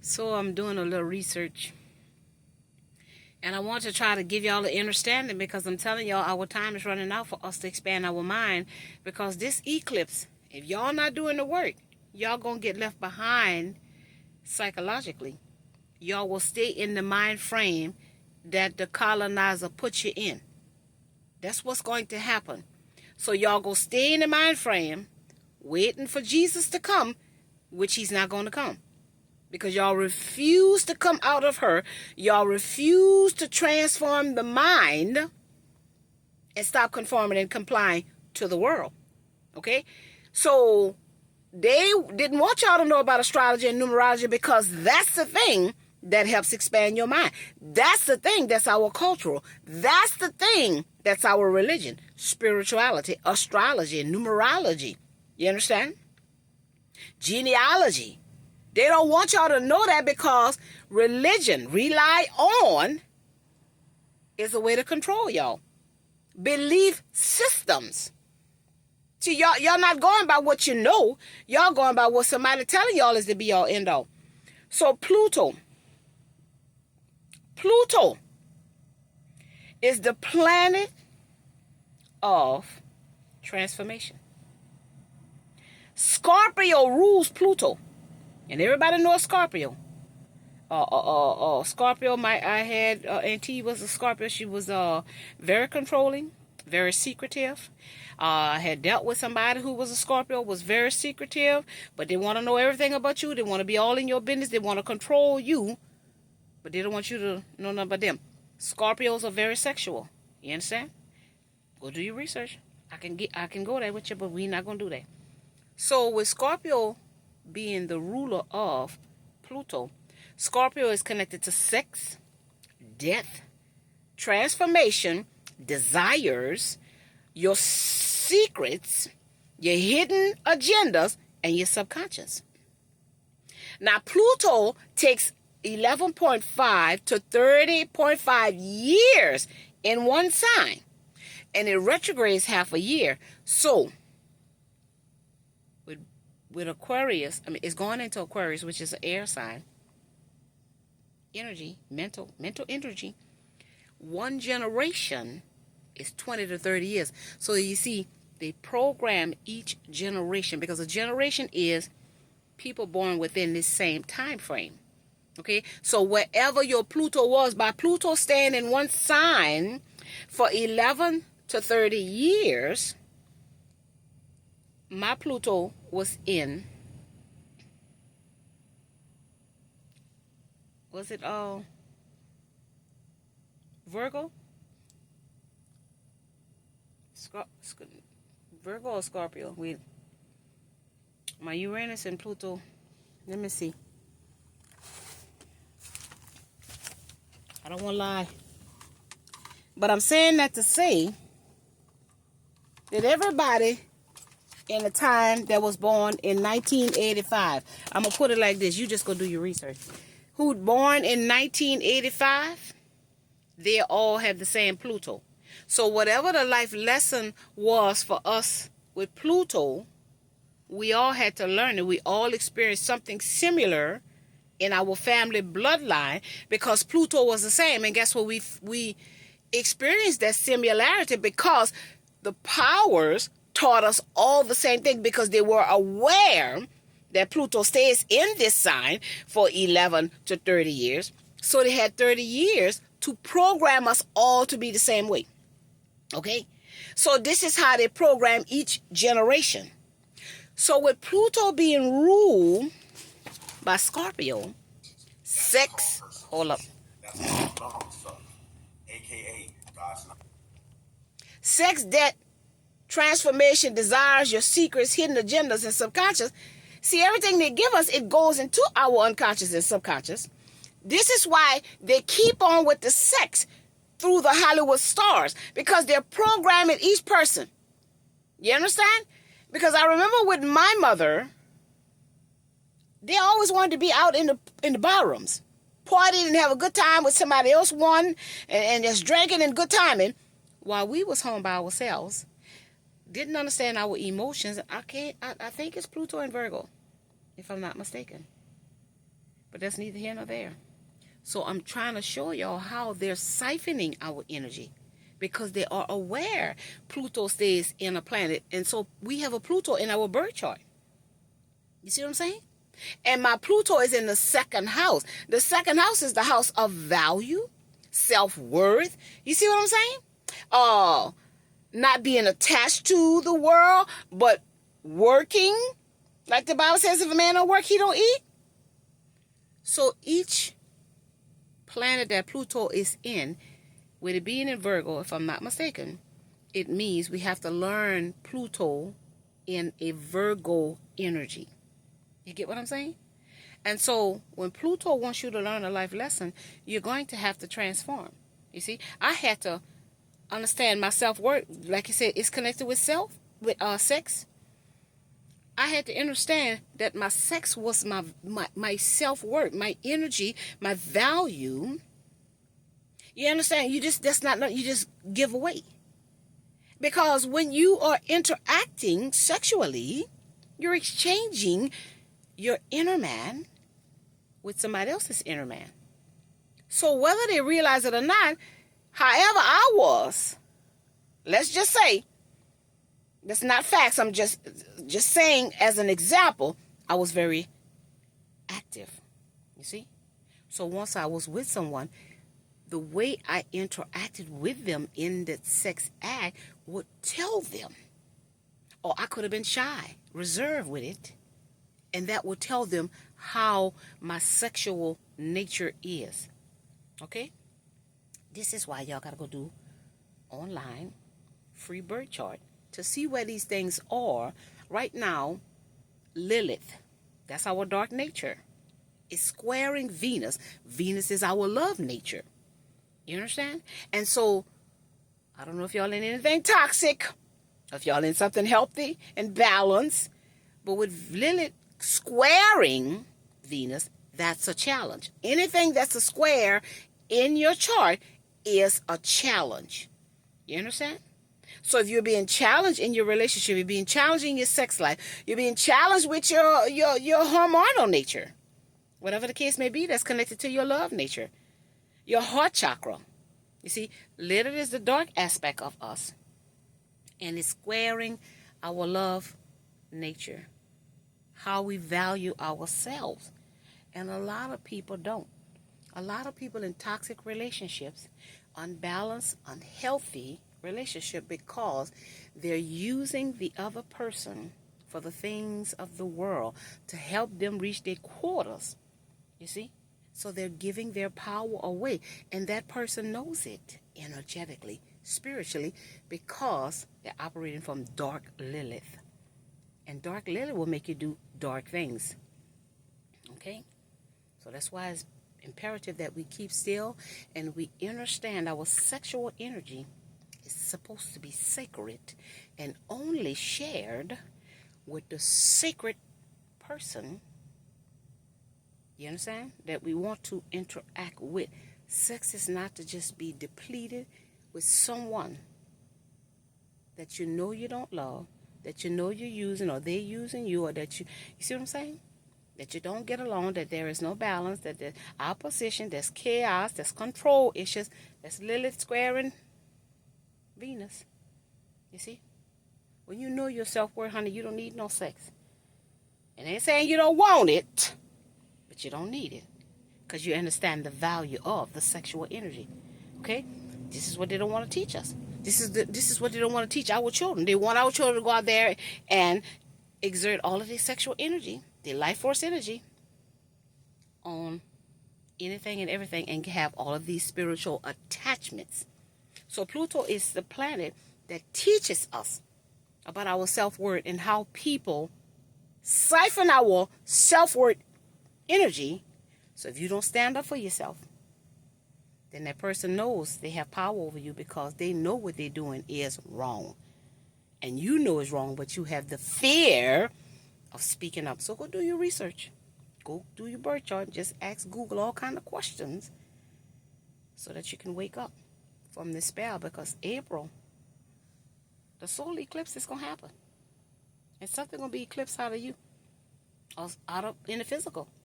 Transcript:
So I'm doing a little research. And I want to try to give y'all an understanding because I'm telling y'all our time is running out for us to expand our mind. Because this eclipse, if y'all not doing the work, y'all going to get left behind psychologically. Y'all will stay in the mind frame that the colonizer put you in. That's what's going to happen. So y'all go stay in the mind frame waiting for Jesus to come, which he's not going to come. Because y'all refuse to come out of her. Y'all refuse to transform the mind and stop conforming and complying to the world. Okay? So they didn't want y'all to know about astrology and numerology because that's the thing that helps expand your mind. That's the thing that's our cultural. That's the thing that's our religion. Spirituality, astrology, numerology. You understand? Genealogy. They don't want y'all to know that because religion, rely on, is a way to control y'all. Belief systems. See, y'all not going by what you know. Y'all going by what somebody telling y'all is the be-all, end-all. So Pluto is the planet of transformation. Scorpio rules Pluto. And everybody knows Scorpio. Scorpio, I had auntie was a Scorpio. She was very controlling, very secretive. I had dealt with somebody who was a Scorpio, was very secretive, but they want to know everything about you. They want to be all in your business. They want to control you, but they don't want you to know nothing about them. Scorpios are very sexual. You understand? Go do your research. I can go there with you, but we're not gonna do that. So with Scorpio being the ruler of Pluto, Scorpio is connected to sex, death, transformation, desires, your secrets, your hidden agendas, and your subconscious. Now, Pluto takes 11.5 to 30.5 years in one sign, and it retrogrades half a year. So, with Aquarius, it's going into Aquarius, which is an air sign. Energy, mental energy. One generation is 20 to 30 years. So you see, they program each generation because a generation is people born within this same time frame. Okay, so wherever your Pluto was, by Pluto staying in one sign for 11 to 30 years, my Pluto was in, was it Virgo? Virgo or Scorpio? Wait. My Uranus and Pluto. Let me see. I don't want to lie. But I'm saying that to say that everybody in the time that was born in 1985, I'm going to put it like this. You just go do your research. Who born in 1985, they all have the same Pluto. So whatever the life lesson was for us with Pluto, we all had to learn it. We all experienced something similar in our family bloodline because Pluto was the same. And guess what? We experienced that similarity because the powers taught us all the same thing because they were aware that Pluto stays in this sign for 11 to 30 years. So they had 30 years to program us all to be the same way. Okay? So this is how they program each generation. So with Pluto being ruled by Scorpio, sex, hold up. Sex, debt, transformation, desires, your secrets, hidden agendas, and subconscious. See, everything they give us, it goes into our unconscious and subconscious. This is why they keep on with the sex through the Hollywood stars, because they're programming each person. You understand? Because I remember with my mother, they always wanted to be out in the barrooms, partying and have a good time with somebody else, and just drinking and good timing, while we was home by ourselves. Didn't understand our emotions. I think it's Pluto and Virgo, if I'm not mistaken. But that's neither here nor there. So I'm trying to show y'all how they're siphoning our energy because they are aware Pluto stays in a planet. And so we have a Pluto in our birth chart. You see what I'm saying? And my Pluto is in the second house. The second house is the house of value, self-worth. You see what I'm saying? Not being attached to the world, but working. Like the Bible says, if a man don't work, he don't eat. So each planet that Pluto is in, with it being in Virgo, if I'm not mistaken, it means we have to learn Pluto in a Virgo energy. You get what I'm saying? And so when Pluto wants you to learn a life lesson, you're going to have to transform. You see, I had to understand my self-worth. Like you said, it's connected with sex. I had to understand that my sex was my self-worth, my energy, my value. You understand? You just give away. Because when you are interacting sexually, you're exchanging your inner man with somebody else's inner man. So whether they realize it or not, however I was, let's just say, that's not facts, I'm just saying as an example, I was very active, you see? So once I was with someone, the way I interacted with them in that sex act would tell them. Or I could have been shy, reserved with it, and that would tell them how my sexual nature is. Okay? This is why y'all got to go do online free birth chart to see where these things are. Right now, Lilith, that's our dark nature, is squaring Venus. Venus is our love nature. You understand? And so, I don't know if y'all in anything toxic, if y'all in something healthy and balanced, but with Lilith squaring Venus, that's a challenge. Anything that's a square in your chart is a challenge. You understand? So if you're being challenged in your relationship, you're being challenged in your sex life, you're being challenged with your hormonal nature, whatever the case may be, that's connected to your love nature, your heart chakra. You see, Lilith is the dark aspect of us, and it's squaring our love nature, how we value ourselves. And a lot of people don't. A lot of people in toxic relationships, unbalanced, unhealthy relationship, because they're using the other person for the things of the world to help them reach their quotas. You see? So they're giving their power away. And that person knows it energetically, spiritually, because they're operating from dark Lilith. And dark Lilith will make you do dark things. Okay? So that's why it's imperative that we keep still and we understand our sexual energy is supposed to be sacred and only shared with the sacred person, you understand, that we want to interact with. Sex is not to just be depleted with someone that you know you don't love, that you know you're using, or they're using you, or that you see what I'm saying? That you don't get along, that there is no balance, that there's opposition, there's chaos, there's control issues, that's Lilith squaring Venus. You see? When you know your self-worth, honey, you don't need no sex. And I ain't saying you don't want it, but you don't need it, because you understand the value of the sexual energy. Okay? This is what they don't want to teach us. This is what they don't want to teach our children. They want our children to go out there and exert all of their sexual energy, their life force energy, on anything and everything, and have all of these spiritual attachments. So Pluto is the planet that teaches us about our self-worth and how people siphon our self-worth energy. So if you don't stand up for yourself, then that person knows they have power over you, because they know what they're doing is wrong. And you know it's wrong, but you have the fear of speaking up. So go do your research. Go do your birth chart. Just ask Google all kind of questions so that you can wake up from this spell, because April, the solar eclipse is going to happen. And something going to be eclipsed out of you, out of in the physical.